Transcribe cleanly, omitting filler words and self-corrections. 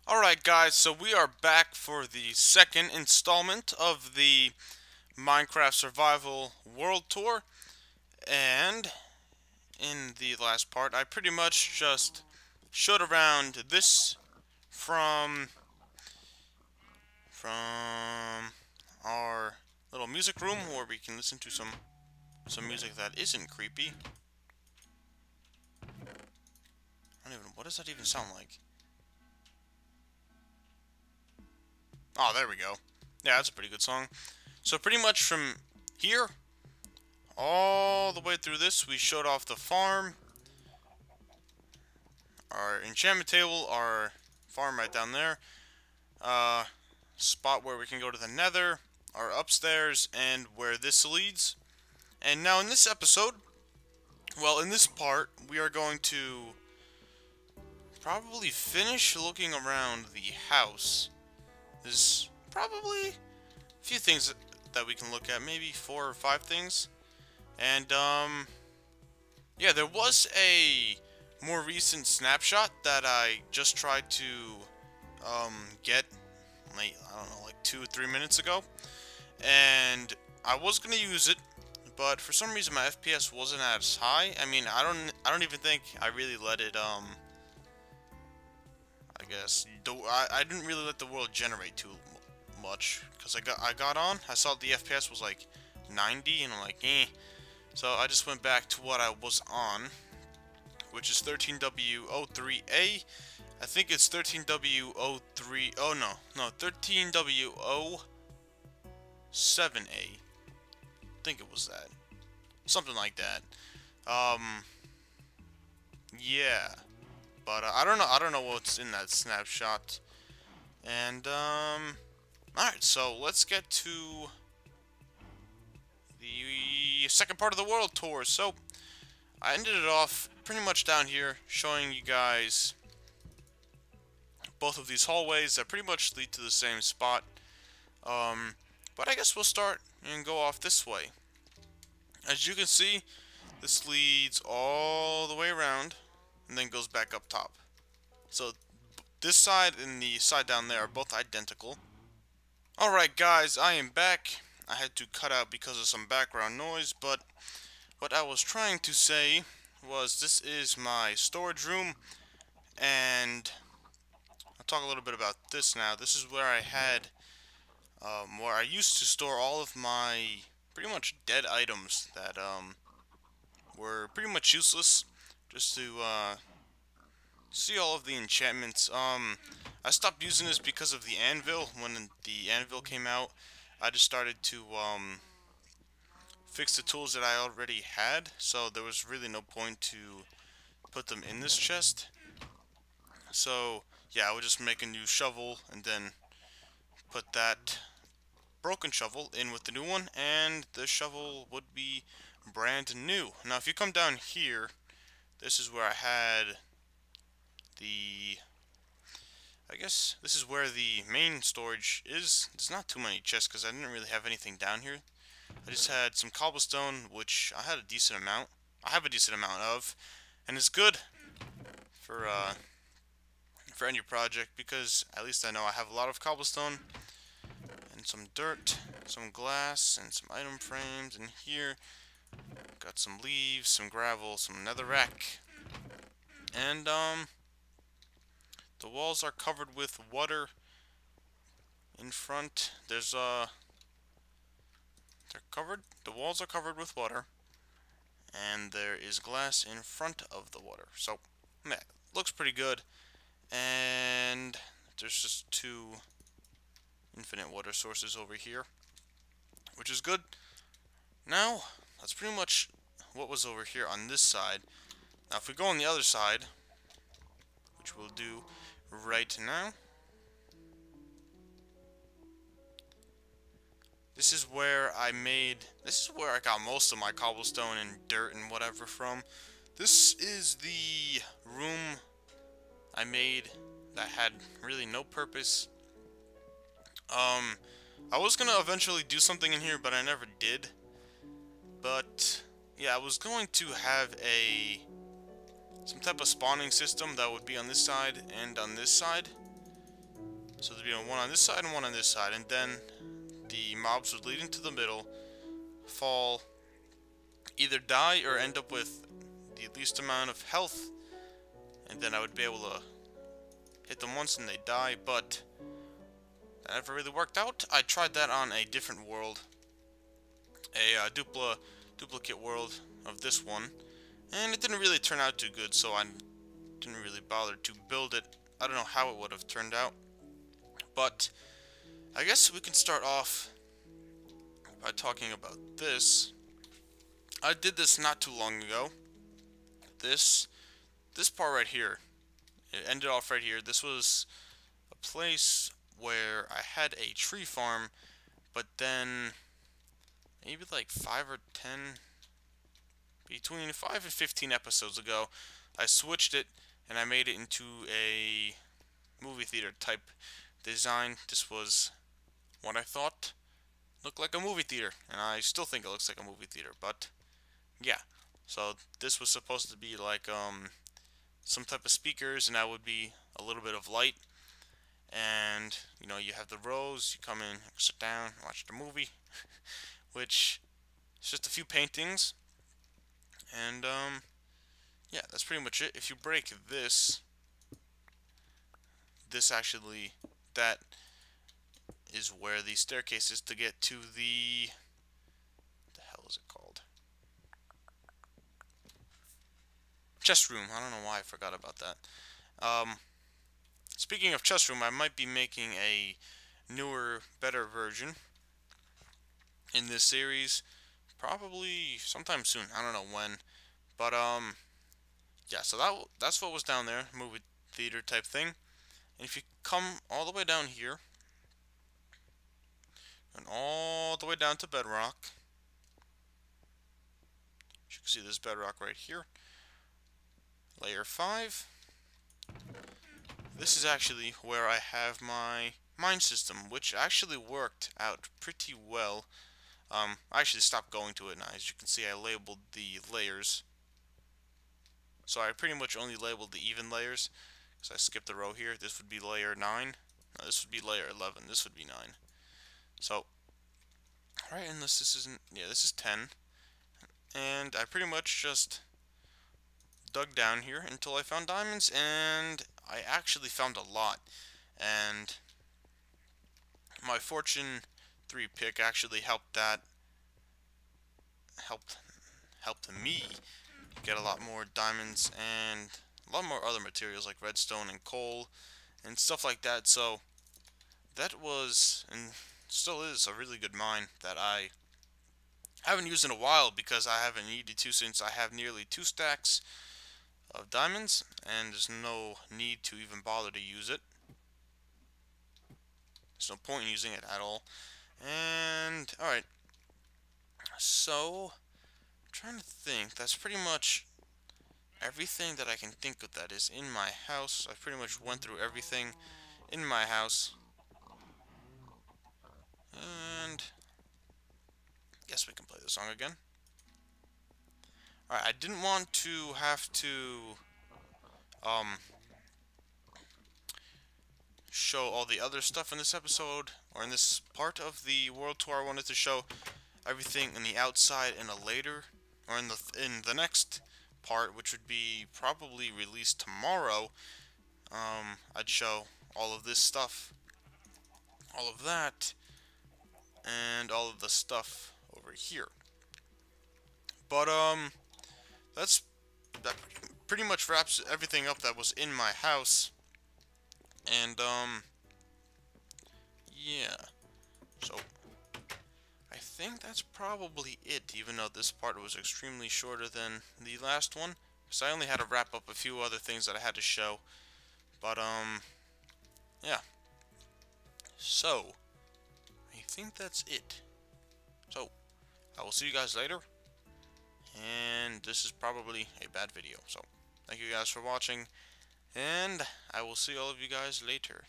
Alright guys, so we are back for the second installment of the Minecraft Survival World Tour, and in the last part I pretty much just showed around this from from our little music room where we can listen to some music that isn't creepy. I don't even, what does that even sound like? Oh, there we go. Yeah, that's a pretty good song. So pretty much from here all the way through this, we showed off the farm, our enchantment table, our farm right down there, uh, spot where we can go to the nether, our upstairs, and where this leads. And now in this episode, well, in this part, we are going to probably finish looking around the house. There's probably a few things that we can look at, maybe 4 or 5 things. And, yeah, there was a more recent snapshot that I just tried to, get, like, I don't know, like 2 or 3 minutes ago. And I was gonna use it, but for some reason my FPS wasn't as high. I mean, I don't even think I really let it, I guess, I didn't really let the world generate too much, because I got on, I saw the FPS was like 90, and I'm like, eh. So I just went back to what I was on, which is 13W03A. I think it's 13W03. Oh no, 13W07A. I think it was that, something like that. Um, yeah, but I don't know. I don't know what's in that snapshot. And all right. So let's get to the second part of the world tour. So I ended it off pretty much down here, showing you guys both of these hallways that pretty much lead to the same spot. But I guess we'll start and go off this way. As you can see, this leads all the way around and then goes back up top. So this side and the side down there are both identical. Alright guys, I am back. I had to cut out because of some background noise, but what I was trying to say was this is my storage room, and I'll talk a little bit about this now. This is where where I used to store all of my pretty much dead items that were pretty much useless, just to see all of the enchantments. I stopped using this because of the anvil. When the anvil came out, I just started to fix the tools that I already had, so there was really no point to put them in this chest. So yeah, I would just make a new shovel and then put that broken shovel in with the new one, and the shovel would be brand new. Now if you come down here, this is where I had the, I guess this is where the main storage is. There's not too many chests because I didn't really have anything down here. I just had some cobblestone, which I had a decent amount. I have a decent amount of, and it's good for any project, because at least I know I have a lot of cobblestone and some dirt, some glass, and some item frames. And here, got some leaves, some gravel, some netherrack, and the walls are covered with water. In front, there's they're covered. The walls are covered with water, and there is glass in front of the water. So, yeah, looks pretty good. And there's just 2 infinite water sources over here, which is good. Now, that's pretty much what was over here on this side. Now, if we go on the other side, which we'll do right now, this is where I got most of my cobblestone and dirt and whatever from. This is the room I made that had really no purpose. I was gonna eventually do something in here, but I never did. But yeah, I was going to have some type of spawning system that would be on this side and on this side. So there'd be one on this side and one on this side, and then the mobs would lead into the middle, fall, either die or end up with the least amount of health, and then I would be able to hit them once and they die, but that never really worked out. I tried that on a different world, a duplicate world of this one, and it didn't really turn out too good, so I didn't really bother to build it. I don't know how it would have turned out, but I guess we can start off by talking about this. I did this not too long ago. This part right here, it ended off right here. This was a place where I had a tree farm, but then maybe like 5 and 15 episodes ago, I switched it and I made it into a movie theater type design. This was what I thought looked like a movie theater, and I still think it looks like a movie theater, but yeah. So this was supposed to be like some type of speakers, and that would be a little bit of light, and you know, you have the rows, you come in, sit down, watch the movie, which is just a few paintings, and yeah, that's pretty much it. If you break this actually, that is where the staircase is to get to the hell is it called? Chest room. I don't know why I forgot about that. Speaking of chest room, I might be making a newer, better version in this series, probably sometime soon. I don't know when, but yeah. So that's what was down there, movie theater type thing. And if you come all the way down here, and all the way down to bedrock, you can see this bedrock right here, layer 5. This is actually where I have my mine system, which actually worked out pretty well. I actually stopped going to it now. As you can see, I labeled the layers. So I pretty much only labeled the even layers, because I skipped a row here. This would be layer 9. No, this would be layer 11. This would be 9. So, alright, unless this isn't... yeah, this is 10. And I pretty much just dug down here until I found diamonds, and I actually found a lot. And my Fortune 3 pick actually helped me get a lot more diamonds and a lot more other materials like redstone and coal and stuff like that. So that was, and still is, a really good mine that I haven't used in a while because I haven't needed to, since I have nearly 2 stacks of diamonds and there's no need to even bother to use it. There's no point in using it at all. And alright, so I'm trying to think. That's pretty much everything that I can think of that is in my house. I pretty much went through everything in my house. And yes, we can play the song again. Alright, I didn't want to have to show all the other stuff in this episode, or in this part of the world tour. I wanted to show everything in the outside in a later, or in the next part, which would be probably released tomorrow. I'd show all of this stuff, all of that, and all of the stuff over here. But that pretty much wraps everything up that was in my house. And yeah. So I think that's probably it, even though this part was extremely shorter than the last one, because I only had to wrap up a few other things that I had to show. But yeah. So I think that's it. So I will see you guys later. And this is probably a bad video. So thank you guys for watching, and I will see all of you guys later.